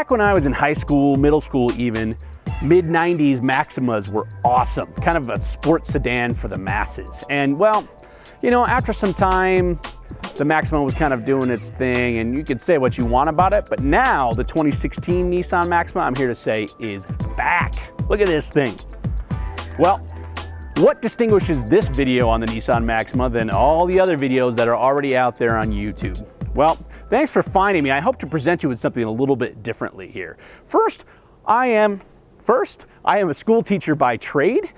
Back when I was in high school, middle school even, mid-90s Maximas were awesome. Kind of a sports sedan for the masses. And well, you know, after some time, the Maxima was kind of doing its thing, and you could say what you want about it, but now the 2016 Nissan Maxima, I'm here to say, is back. Look at this thing. Well, what distinguishes this video on the Nissan Maxima than all the other videos that are already out there on YouTube? Well, thanks for finding me. I hope to present you with something a little bit differently here. First, I am a school teacher by trade.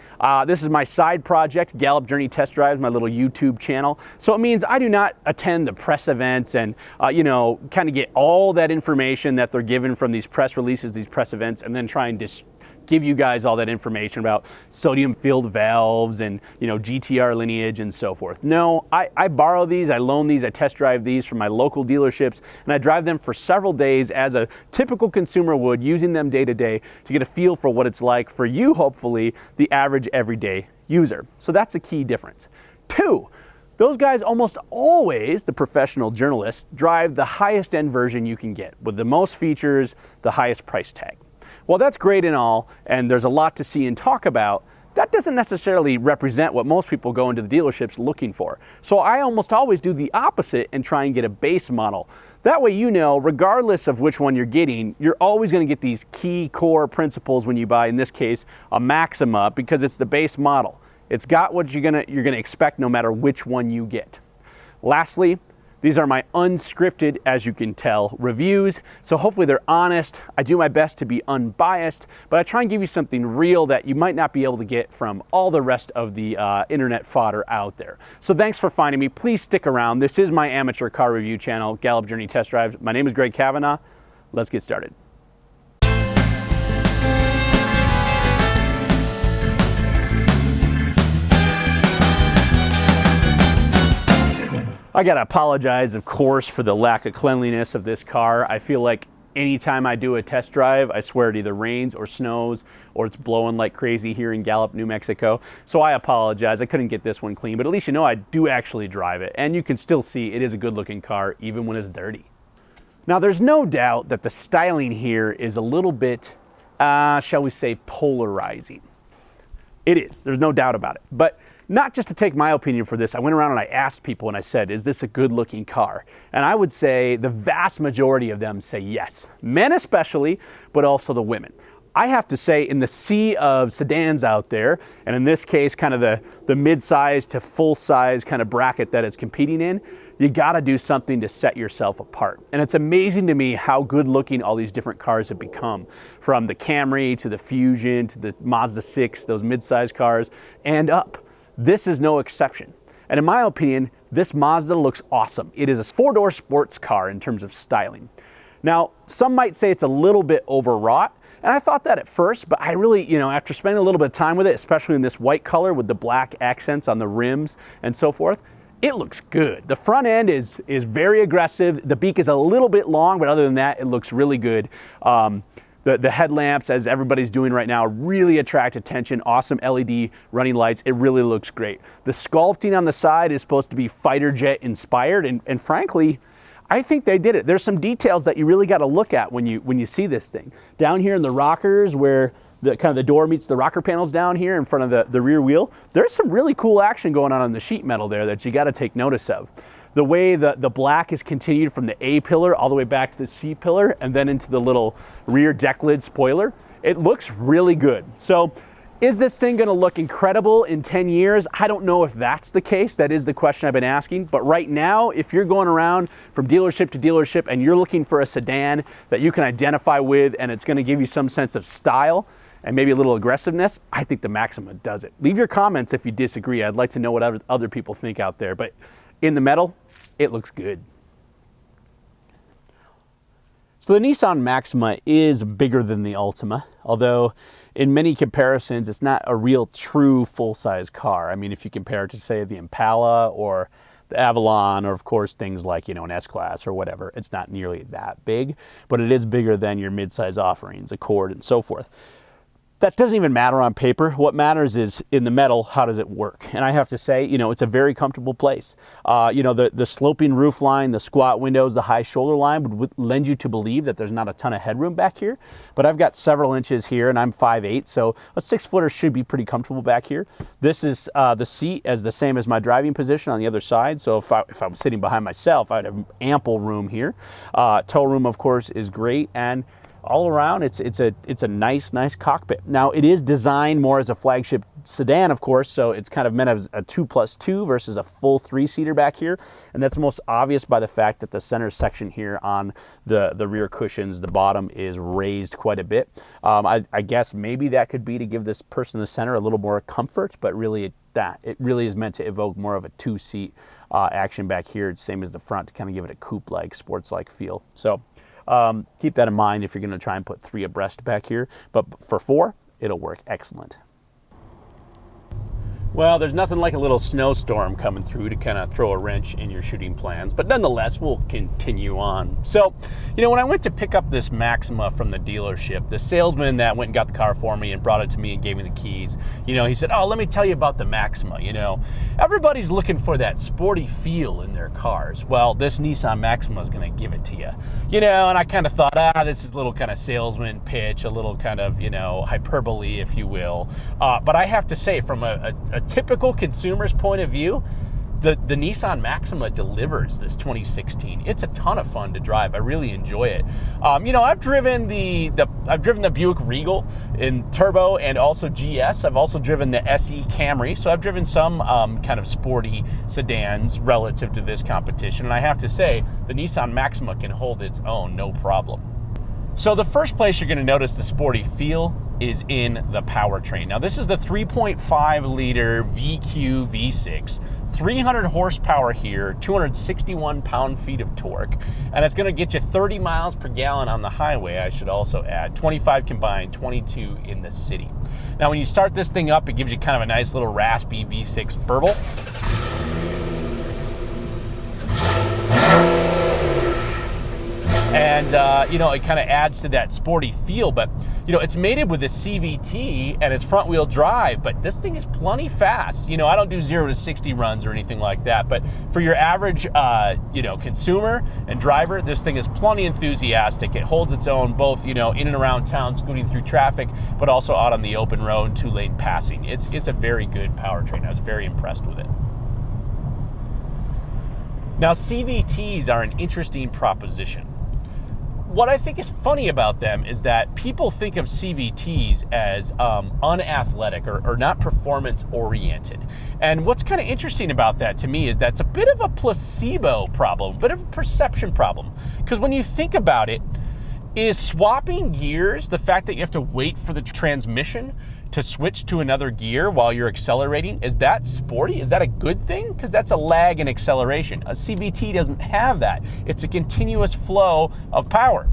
This is my side project, Gallup Journey Test Drives, my little YouTube channel. So it means I do not attend the press events and, you know, kind of get all that information that they're given from these press releases, these press events, and then try and give you guys all that information about sodium filled valves and, you know, GTR lineage and so forth. No, I borrow these, I loan these, I test drive these from my local dealerships, and I drive them for several days as a typical consumer would, using them day to day to get a feel for what it's like for you, hopefully, the average everyday user. So that's a key difference. Two, those guys almost always, the professional journalists, drive the highest end version you can get with the most features, the highest price tag. Well, that's great and all, and there's a lot to see and talk about. That doesn't necessarily represent what most people go into the dealerships looking for. So I almost always do the opposite and try and get a base model. That way, you know, regardless of which one you're getting, you're always going to get these key core principles when you buy, in this case, a Maxima, because it's the base model. It's got what you're gonna expect no matter which one you get. Lastly, these are my unscripted, as you can tell, reviews. So hopefully they're honest. I do my best to be unbiased, but I try and give you something real that you might not be able to get from all the rest of the internet fodder out there. So thanks for finding me. Please stick around. This is my amateur car review channel, Gallup Journey Test Drives. My name is Greg Kavanaugh. Let's get started. I gotta apologize, of course, for the lack of cleanliness of this car. I feel like anytime I do a test drive, I swear it either rains or snows or it's blowing like crazy here in Gallup, New Mexico. So I apologize, I couldn't get this one clean, but at least you know I do actually drive it. And you can still see it is a good looking car even when it's dirty. Now there's no doubt that the styling here is a little bit, shall we say, polarizing. It is, there's no doubt about it. But not just to take my opinion for this, I went around and I asked people and I said, is this a good looking car? And I would say the vast majority of them say yes. Men especially, but also the women. I have to say, in the sea of sedans out there, and in this case, kind of the mid-size to full-size kind of bracket that it's competing in, you gotta do something to set yourself apart. And it's amazing to me how good looking all these different cars have become. From the Camry to the Fusion to the Mazda 6, those mid-size cars, and up. This is no exception. And in my opinion, this Mazda looks awesome. It is a four-door sports car in terms of styling. Now, some might say it's a little bit overwrought, and I thought that at first, but I really, you know, after spending a little bit of time with it, especially in this white color with the black accents on the rims and so forth, it looks good. The front end is very aggressive. The beak is a little bit long, but other than that, it looks really good. The headlamps, as everybody's doing right now, really attract attention. Awesome LED running lights. It really looks great. The sculpting on the side is supposed to be fighter jet inspired, and frankly, I think they did it. There's some details that you really got to look at when you see this thing. Down here in the rockers, where the door meets the rocker panels down here in front of the rear wheel, there's some really cool action going on the sheet metal there that you got to take notice of. The way the black is continued from the A pillar all the way back to the C pillar and then into the little rear deck lid spoiler, it looks really good. So is this thing gonna look incredible in 10 years? I don't know if that's the case. That is the question I've been asking. But right now, if you're going around from dealership to dealership and you're looking for a sedan that you can identify with and it's gonna give you some sense of style and maybe a little aggressiveness, I think the Maxima does it. Leave your comments if you disagree. I'd like to know what other people think out there. But in the metal, it looks good. So the Nissan Maxima is bigger than the Altima, although in many comparisons, it's not a real true full-size car. I mean, if you compare it to, say, the Impala or the Avalon, or of course things like, you know, an S-Class or whatever, it's not nearly that big, but it is bigger than your mid-size offerings, Accord and so forth. That doesn't even matter on paper. What matters is in the metal, how does it work? And I have to say, it's a very comfortable place. The sloping roof line, the squat windows, the high shoulder line would lend you to believe that there's not a ton of headroom back here. But I've got several inches here and I'm 5'8", so a 6-footer should be pretty comfortable back here. This is the seat as the same as my driving position on the other side. So if I was sitting behind myself, I'd have ample room here. Tow room, of course, is great. And all around, it's a nice cockpit. Now, it is designed more as a flagship sedan, of course, so it's kind of meant as a 2+2 versus a full 3-seater back here, and that's most obvious by the fact that the center section here on the rear cushions, the bottom is raised quite a bit. I guess maybe that could be to give this person in the center a little more comfort, but really it really is meant to evoke more of a 2-seat action back here, same as the front, to kind of give it a coupe-like, sports-like feel. So keep that in mind if you're going to try and put 3 abreast back here, but for 4, it'll work excellent. Well, there's nothing like a little snowstorm coming through to kind of throw a wrench in your shooting plans, but nonetheless, we'll continue on. So, when I went to pick up this Maxima from the dealership, the salesman that went and got the car for me and brought it to me and gave me the keys, he said, "Oh, let me tell you about the Maxima. Everybody's looking for that sporty feel in their cars. Well, this Nissan Maxima is going to give it to you." And I kind of thought, this is a little kind of salesman pitch, a little kind of, hyperbole, if you will. But I have to say, from a typical consumer's point of view, the Nissan Maxima delivers this 2016. It's a ton of fun to drive. I really enjoy it. I've driven the Buick Regal in turbo and also GS. I've also driven the SE Camry. So I've driven some kind of sporty sedans relative to this competition. And I have to say, the Nissan Maxima can hold its own, no problem. So the first place you're going to notice the sporty feel is in the powertrain. Now, this is the 3.5 liter VQ V6, 300 horsepower here, 261 pound-feet of torque, and it's going to get you 30 miles per gallon on the highway, I should also add, 25 combined, 22 in the city. Now, when you start this thing up, it gives you kind of a nice little raspy V6 burble. And, it kind of adds to that sporty feel, but, it's mated with a CVT and it's front wheel drive, but this thing is plenty fast. I don't do 0 to 60 runs or anything like that, but for your average, consumer and driver, this thing is plenty enthusiastic. It holds its own both, in and around town, scooting through traffic, but also out on the open road, 2-lane passing. It's a very good powertrain. I was very impressed with it. Now, CVTs are an interesting proposition. What I think is funny about them is that people think of CVTs as unathletic or not performance-oriented. And what's kind of interesting about that to me is that's a bit of a placebo problem, a bit of a perception problem. Because when you think about it, is swapping gears, the fact that you have to wait for the transmission to switch to another gear while you're accelerating, is that sporty? Is that a good thing? Because that's a lag in acceleration. A CVT doesn't have that. It's a continuous flow of power.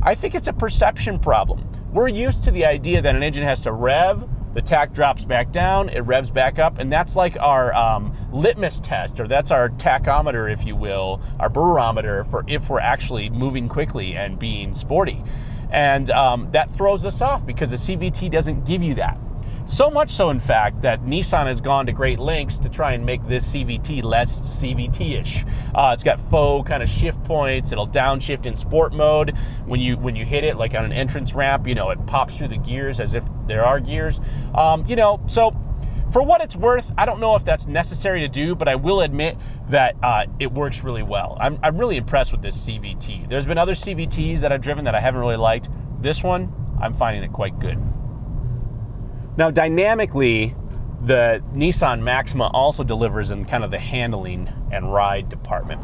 I think it's a perception problem. We're used to the idea that an engine has to rev, the tach drops back down, it revs back up, and that's like our litmus test, or that's our tachometer, if you will, our barometer for if we're actually moving quickly and being sporty. And that throws us off because the CVT doesn't give you that. So much so, in fact, that Nissan has gone to great lengths to try and make this CVT less CVT-ish. It's got faux kind of shift points. It'll downshift in sport mode. When you hit it, like on an entrance ramp, it pops through the gears as if there are gears. So for what it's worth, I don't know if that's necessary to do, but I will admit that it works really well. I'm really impressed with this CVT. There's been other CVTs that I've driven that I haven't really liked. This one, I'm finding it quite good. Now, dynamically, the Nissan Maxima also delivers in kind of the handling and ride department.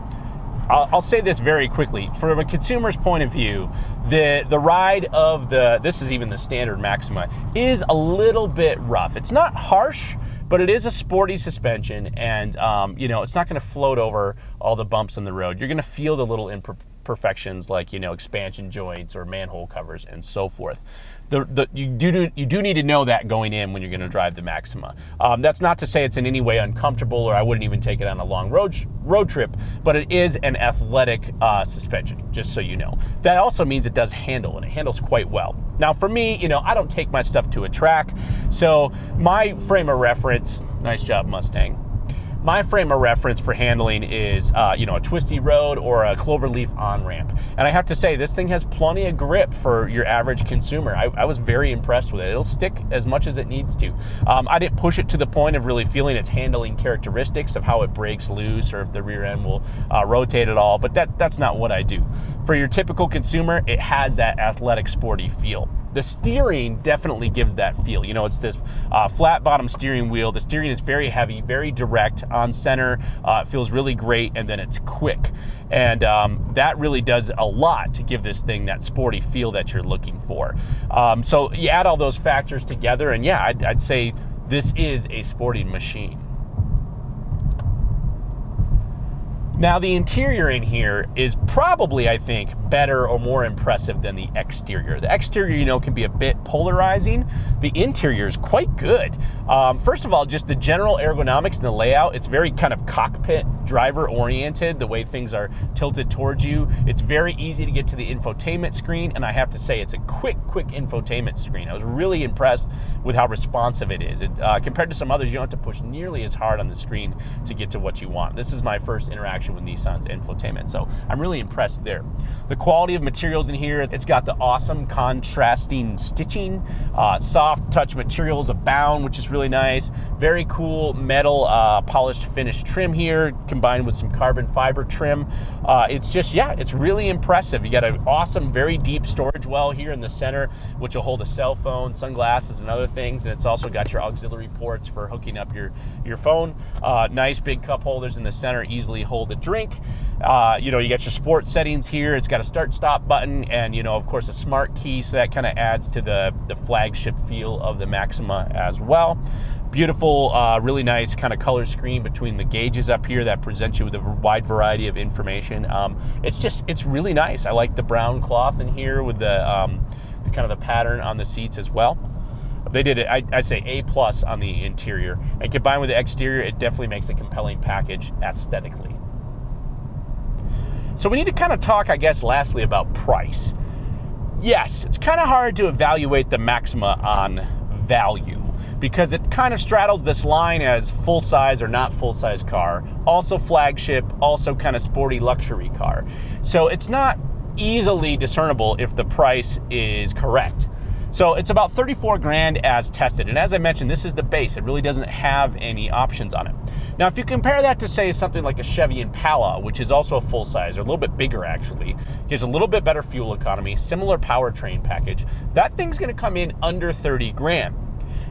I'll say this very quickly. From a consumer's point of view, the ride of this is even the standard Maxima, is a little bit rough. It's not harsh, but it is a sporty suspension, and it's not going to float over all the bumps in the road. You're going to feel the little imperfections like, expansion joints or manhole covers and so forth. you do need to know that going in when you're going to drive the Maxima. That's not to say it's in any way uncomfortable, or I wouldn't even take it on a long road trip, but it is an athletic suspension, just so you know. That also means it does handle, and it handles quite well. Now for me, you know, I don't take my stuff to a track, so my frame of reference, nice job Mustang, my frame of reference for handling is, you know, a twisty road or a cloverleaf on-ramp. And I have to say, this thing has plenty of grip for your average consumer. I was very impressed with it. It'll stick as much as it needs to. I didn't push it to the point of really feeling its handling characteristics of how it breaks loose or if the rear end will rotate at all, but that's not what I do. For your typical consumer, it has that athletic, sporty feel. The steering definitely gives that feel. You know, it's this flat bottom steering wheel. The steering is very heavy, very direct on center. It feels really great, and then it's quick. And that really does a lot to give this thing that sporty feel that you're looking for. So you add all those factors together, and yeah, I'd say this is a sporting machine. Now the interior in here is probably, I think, better or more impressive than the exterior. The exterior, you know, can be a bit polarizing. The interior is quite good. First of all, just the general ergonomics and the layout, it's very kind of cockpit driver oriented, the way things are tilted towards you. It's very easy to get to the infotainment screen, and I have to say it's a quick infotainment screen. I was really impressed with how responsive it is. Compared to some others, you don't have to push nearly as hard on the screen to get to what you want. This is my first interaction with Nissan's infotainment, so I'm really impressed there. The quality of materials in here, it's got the awesome contrasting stitching, soft touch materials abound, which is really nice. Very cool metal polished finish trim here, combined with some carbon fiber trim. It's just, yeah, it's really impressive. You got an awesome, very deep storage well here in the center, which will hold a cell phone, sunglasses, and other things. And it's also got your auxiliary ports for hooking up your phone. Nice big cup holders in the center, easily hold a drink. You know, you got your sport settings here. It's got a start-stop button, and you know, of course, a smart key. So that kind of adds to the flagship feel of the Maxima as well. Beautiful, really nice kind of color screen between the gauges up here that presents you with a wide variety of information. It's really nice. I like the brown cloth in here with the kind of the pattern on the seats as well. They did it, I'd say A+ on the interior, and combined with the exterior, it definitely makes a compelling package aesthetically. So we need to kind of talk, I guess, lastly about price. Yes, it's kind of hard to evaluate the Maxima on value, because it kind of straddles this line as full-size or not full-size car, also flagship, also kind of sporty luxury car. So it's not easily discernible if the price is correct. So it's about 34 grand as tested. And as I mentioned, this is the base. It really doesn't have any options on it. Now, if you compare that to, say, something like a Chevy Impala, which is also a full-size, or a little bit bigger actually, gives a little bit better fuel economy, similar powertrain package, that thing's gonna come in under 30 grand.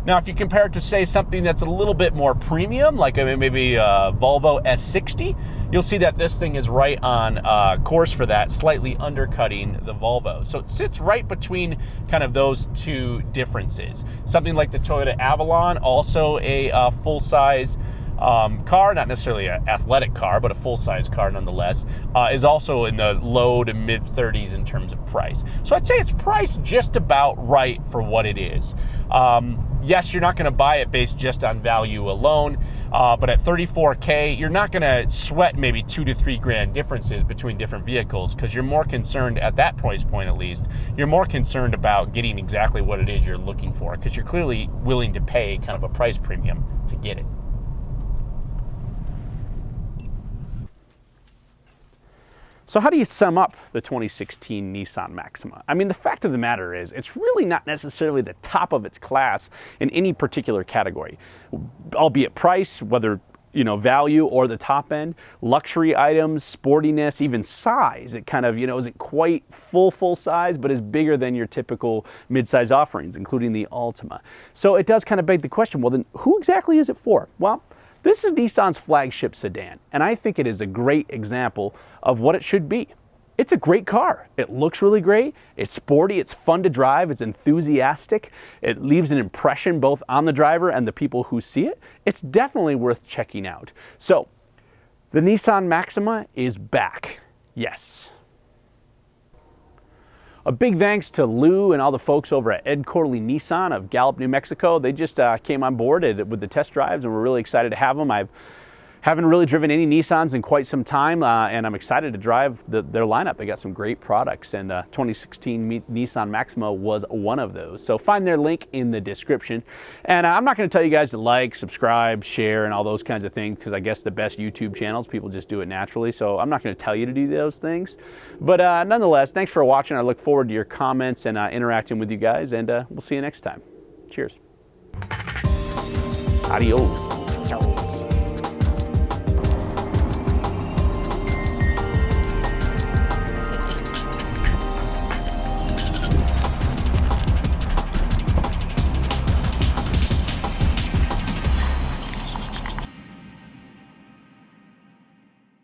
Now, if you compare it to, say, something that's a little bit more premium, like maybe a Volvo S60, you'll see that this thing is right on course for that, slightly undercutting the Volvo. So it sits right between kind of those two differences. Something like the Toyota Avalon, also a full-size car, not necessarily an athletic car, but a full-size car nonetheless, is also in the low to mid-30s in terms of price. So I'd say it's priced just about right for what it is. Yes, you're not going to buy it based just on value alone, but at 34K, you're not going to sweat maybe 2 to 3 grand differences between different vehicles, because you're more concerned, at that price point at least, you're more concerned about getting exactly what it is you're looking for, because you're clearly willing to pay kind of a price premium to get it. So how do you sum up the 2016 Nissan Maxima? I mean, the fact of the matter is, it's really not necessarily the top of its class in any particular category, albeit price, whether value or the top end, luxury items, sportiness, even size. It kind of, isn't quite full size, but is bigger than your typical mid-size offerings, including the Altima. So it does kind of beg the question, well then, who exactly is it for? Well, this is Nissan's flagship sedan, and I think it is a great example of what it should be. It's a great car. It looks really great. It's sporty. It's fun to drive. It's enthusiastic. It leaves an impression both on the driver and the people who see it. It's definitely worth checking out. So, the Nissan Maxima is back. Yes. A big thanks to Lou and all the folks over at Ed Corley Nissan of Gallup, New Mexico. They just came on board with the test drives, and we're really excited to have them. I haven't really driven any Nissans in quite some time, and I'm excited to drive their lineup. They got some great products, and 2016 Nissan Maxima was one of those. So find their link in the description. And I'm not going to tell you guys to like, subscribe, share, and all those kinds of things, because I guess the best YouTube channels, people just do it naturally. So I'm not going to tell you to do those things. But nonetheless, thanks for watching. I look forward to your comments and interacting with you guys, and we'll see you next time. Cheers. Adios.